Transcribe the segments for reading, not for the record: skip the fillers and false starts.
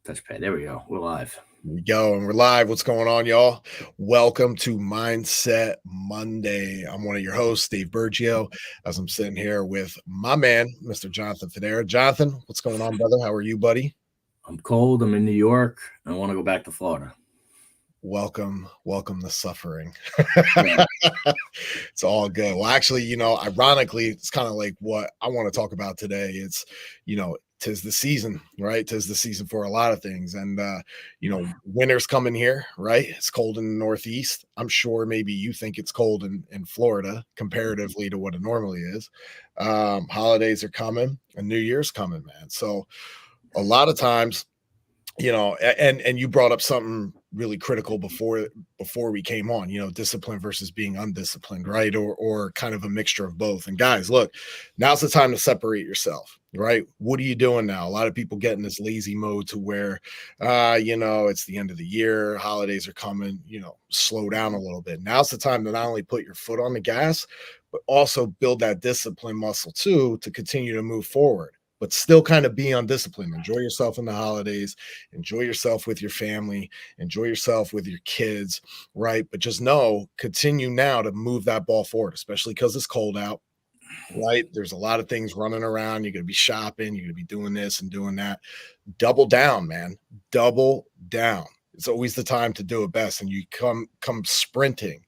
Touchpad. There we go. We're live. Here we go, and we're live. What's going on, y'all? Welcome to Mindset Monday. I'm one of your hosts, Dave Bergio, as I'm sitting here with my man, Mr. Jonathan Federa. Jonathan, what's going on, brother? How are you, buddy? I'm cold. I'm in New York. I want to go back to Florida. Welcome the suffering. Yeah. It's all good. Well, actually, ironically, it's kind of like what I want to talk about today. It's, tis the season, right? Tis the season for a lot of things. And, winter's coming here, right? It's cold in the Northeast. I'm sure maybe you think it's cold in Florida comparatively to what it normally is. Holidays are coming and New Year's coming, man. So a lot of times, and you brought up something really critical before we came on, discipline versus being undisciplined, right? Or kind of a mixture of both. And guys, look, now's the time to separate yourself, right? What are you doing now? A lot of people get in this lazy mode to where it's the end of the year, holidays are coming, slow down a little bit. Now's the time to not only put your foot on the gas, but also build that discipline muscle too, to continue to move forward, but still kind of be undisciplined. Enjoy yourself in the holidays, enjoy yourself with your family, enjoy yourself with your kids, right? But just continue now to move that ball forward, especially because it's cold out, right? There's a lot of things running around. You're going to be shopping, you're going to be doing this and doing that. Double down, man. Double down. It's always the time to do it best. And you come sprinting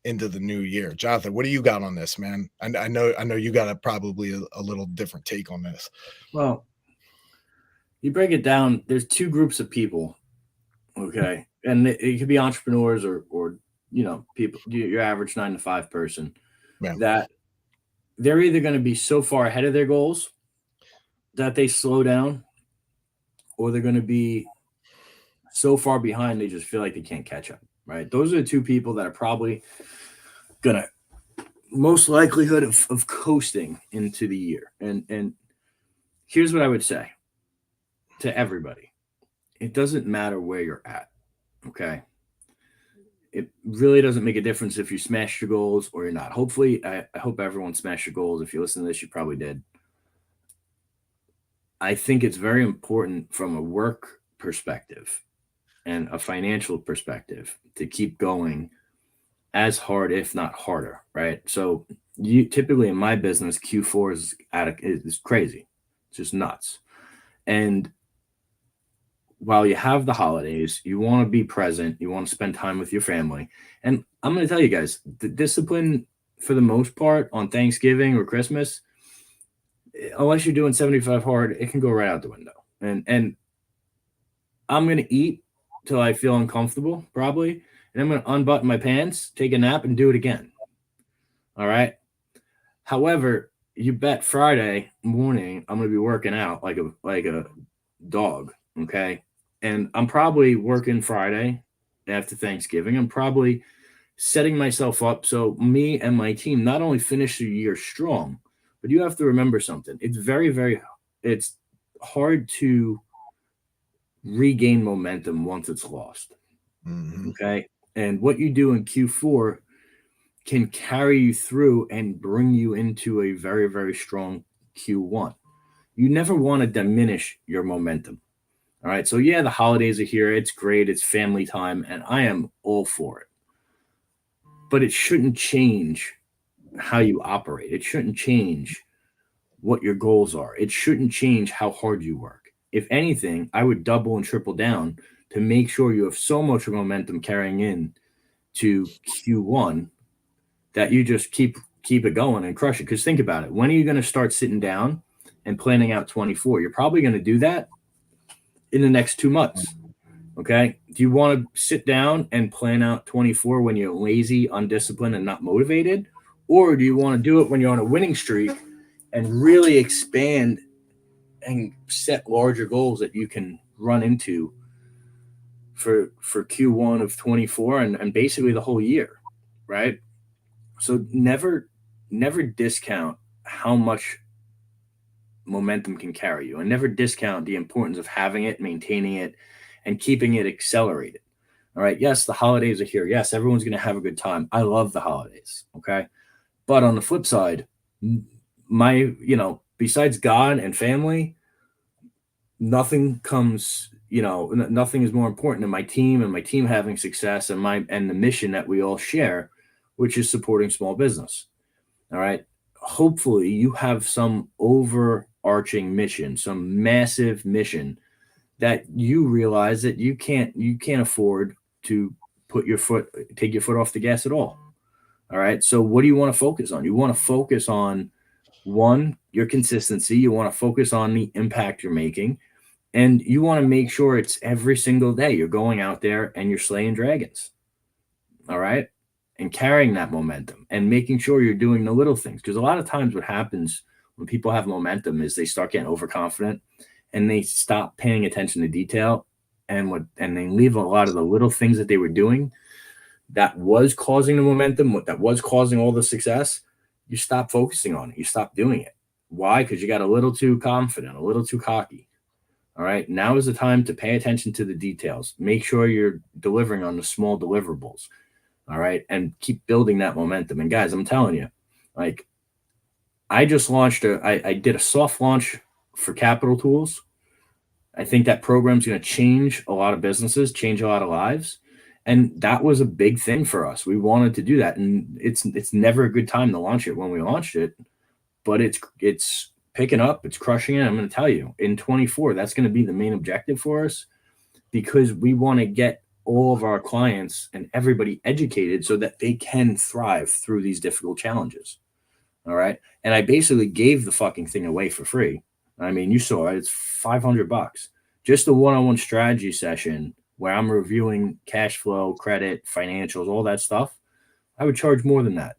into the new year. Jonathan, what do you got on this, man? I know you got probably a little different take on this. Well, you break it down. There's two groups of people, okay, and it could be entrepreneurs or people, your average 9 to 5 person, that they're either going to be so far ahead of their goals that they slow down, or they're going to be so far behind they just feel like they can't catch up. Right? Those are the two people that are probably gonna most likelihood of coasting into the year. And here's what I would say to everybody. It doesn't matter where you're at. Okay. It really doesn't make a difference if you smashed your goals or you're not. Hopefully, I hope everyone smashed your goals. If you listen to this, you probably did. I think it's very important from a work perspective and a financial perspective to keep going as hard, if not harder, right? So you typically in my business, Q4 is crazy. It's just nuts. And while you have the holidays, you want to be present, you want to spend time with your family. And I'm going to tell you guys, the discipline for the most part on Thanksgiving or Christmas, unless you're doing 75 hard, it can go right out the window. And I'm going to eat till I feel uncomfortable, probably. And I'm going to unbutton my pants, take a nap, and do it again. All right. However, you bet Friday morning I'm going to be working out like a dog. Okay. And I'm probably working Friday after Thanksgiving. I'm probably setting myself up so me and my team not only finish the year strong, but you have to remember something. It's it's hard to regain momentum once it's lost. Mm-hmm. Okay. And what you do in Q4 can carry you through and bring you into a very, very strong Q1. You never want to diminish your momentum. All right. So, yeah, the holidays are here. It's great. It's family time. And I am all for it. But it shouldn't change how you operate. It shouldn't change what your goals are. It shouldn't change how hard you work. If anything, I would double and triple down to make sure you have so much momentum carrying in to Q1 that you just keep it going and crush it. Because think about it. When are you going to start sitting down and planning out 24? You're probably going to do that in the next 2 months. Okay. Do you want to sit down and plan out 24 when you're lazy, undisciplined, and not motivated? Or do you want to do it when you're on a winning streak and really expand and set larger goals that you can run into for Q1 of 24 and basically the whole year, right? So never discount how much momentum can carry you, and never discount the importance of having it, maintaining it, and keeping it accelerated. All right. Yes, the holidays are here. Yes, everyone's going to have a good time. I love the holidays. Okay. But on the flip side, besides God and family, nothing comes, nothing is more important than my team and my team having success and the mission that we all share, which is supporting small business. All right. Hopefully you have some overarching mission, some massive mission that you realize that you can't afford to take your foot off the gas at all. All right. So what do you want to focus on? You want to focus on, one, your consistency. You want to focus on the impact you're making. And you want to make sure it's every single day you're going out there and you're slaying dragons. All right. And carrying that momentum and making sure you're doing the little things. Because a lot of times what happens when people have momentum is they start getting overconfident and they stop paying attention to detail and they leave a lot of the little things that they were doing that was causing the momentum, that was causing all the success. You stop focusing on it. You stop doing it. Why? Because you got a little too confident, a little too cocky. All right. Now is the time to pay attention to the details. Make sure you're delivering on the small deliverables. All right. And keep building that momentum. And guys, I'm telling you, like, I just launched I did a soft launch for Capital Tools. I think that program's going to change a lot of businesses, change a lot of lives. And that was a big thing for us. We wanted to do that. And it's never a good time to launch it when we launched it, but it's picking up, it's crushing it. I'm going to tell you, in 24, that's going to be the main objective for us, because we want to get all of our clients and everybody educated so that they can thrive through these difficult challenges. All right. And I basically gave the fucking thing away for free. I mean, you saw it. It's $500. Just a one-on-one strategy session where I'm reviewing cash flow, credit, financials, all that stuff. I would charge more than that.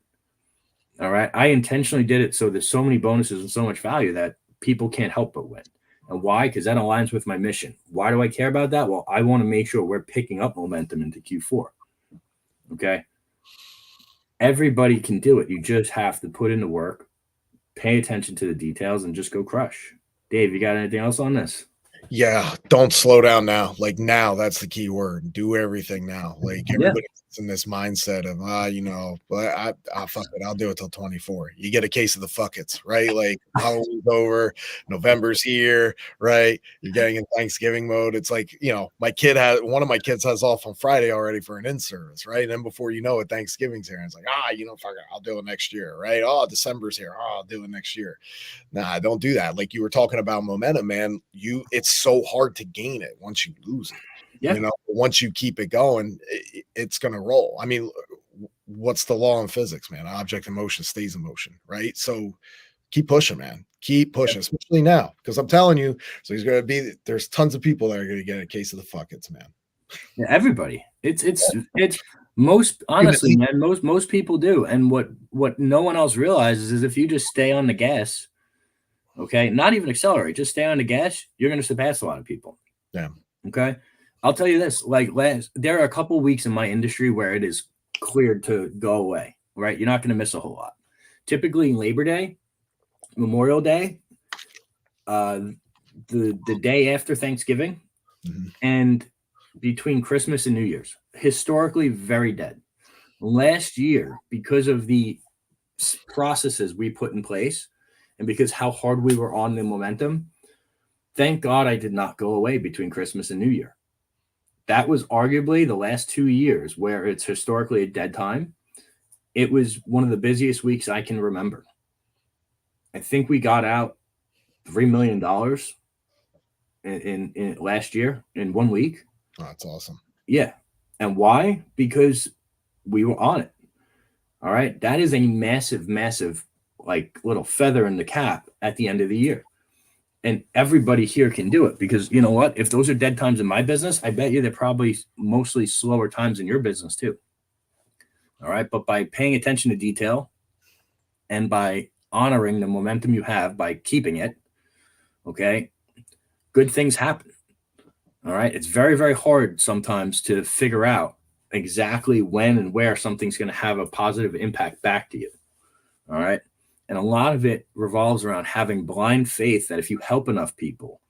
All right. I intentionally did it so there's so many bonuses and so much value that people can't help but win. And why? Because that aligns with my mission. Why do I care about that? Well, I want to make sure we're picking up momentum into Q4. Okay. Everybody can do it. You just have to put in the work, pay attention to the details, and just go crush. Dave, you got anything else on this? Yeah, don't slow down now. Like, now, that's the key word. Do everything now. Like, everybody's in this mindset of but I fuck it, I'll do it till 24. You get a case of the fuckets, right? Like, Halloween's over, November's here, right? You're getting in Thanksgiving mode. It's like, one of my kids has off on Friday already for an in-service, right? And then before you know it, Thanksgiving's here. And it's like, fuck it, I'll do it next year, right? Oh, December's here. Oh, I'll do it next year. Nah, don't do that. Like you were talking about momentum, man. It's so hard to gain it once you lose it. Yeah. Once you keep it going, it's going to roll. I mean, what's the law in physics, man? Object in motion stays in motion, right? So keep pushing, man. Keep pushing, especially now, because I'm telling you, there's tons of people that are going to get a case of the fuckets, man. Yeah, everybody. It's most, honestly, man, most people do. And what no one else realizes is if you just stay on the gas, okay, not even accelerate, just stay on the gas, you're going to surpass a lot of people. Yeah. Okay. I'll tell you this, there are a couple weeks in my industry where it is cleared to go away, right? You're not going to miss a whole lot. Typically Labor Day, Memorial Day, the day after Thanksgiving, and between Christmas and New Year's, historically very dead. Last year, because of the processes we put in place and because how hard we were on the momentum, thank God I did not go away between Christmas and New Year. That was arguably the last 2 years where it's historically a dead time. It was one of the busiest weeks I can remember. I think we got out $3 million in last year in 1 week. Oh, that's awesome. Yeah. And why? Because we were on it. All right. That is a massive, massive, little feather in the cap at the end of the year. And everybody here can do it, because you know what? If those are dead times in my business, I bet you they're probably mostly slower times in your business too. All right. But by paying attention to detail and by honoring the momentum you have, by keeping it, okay, good things happen. All right. It's very, very hard sometimes to figure out exactly when and where something's going to have a positive impact back to you. All right. And a lot of it revolves around having blind faith that if you help enough people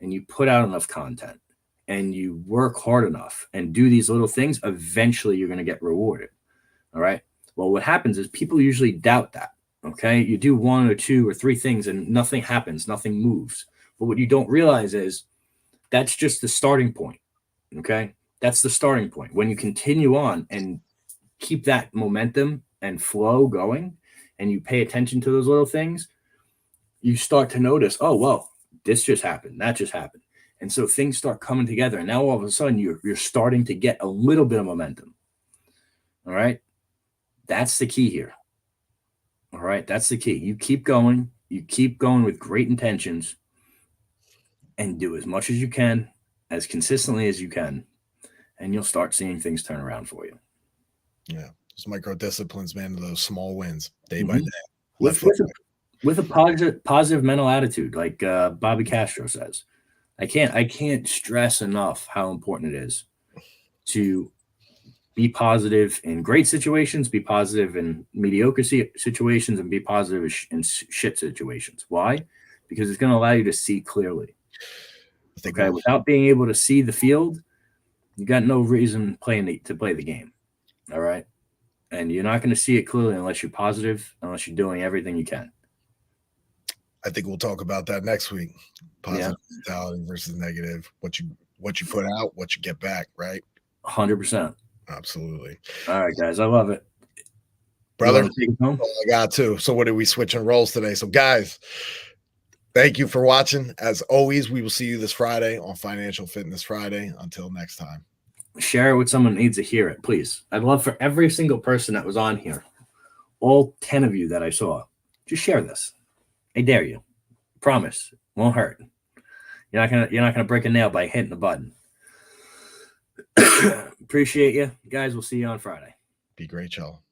and you put out enough content and you work hard enough and do these little things, eventually you're going to get rewarded. All right. Well, what happens is people usually doubt that. Okay. You do 1 or 2 or 3 things and nothing happens, nothing moves. But what you don't realize is That's just the starting point. Okay. That's the starting point. When you continue on and keep that momentum and flow going, and you pay attention to those little things, you start to notice, oh, well, this just happened. That just happened. And so things start coming together. And now all of a sudden you're starting to get a little bit of momentum. All right. That's the key here. All right. That's the key. You keep going. You keep going with great intentions and do as much as you can, as consistently as you can. And you'll start seeing things turn around for you. Yeah. Those micro disciplines, man, those small wins day by day. With a positive mental attitude, like Bobby Castro says. I can't stress enough how important it is to be positive in great situations, be positive in mediocre situations, and be positive in shit situations. Why? Because it's going to allow you to see clearly. Okay, without being able to see the field, you got no reason to play the game. All right, and you're not going to see it clearly unless you're positive, unless you're doing everything you can. I think we'll talk about that next week. Positive mentality versus negative. What you put out, what you get back, right? 100%. Absolutely. All right, guys. I love it. Brother, I got to. So what are we switching roles today? So guys, thank you for watching. As always, we will see you this Friday on Financial Fitness Friday. Until next time. Share it with someone who needs to hear it, please. I'd love for every single person that was on here, all 10 of you that I saw, just share this. I dare you. Promise. Won't hurt. You're not gonna break a nail by hitting the button. Appreciate you. Guys, we'll see you on Friday. Be great, y'all.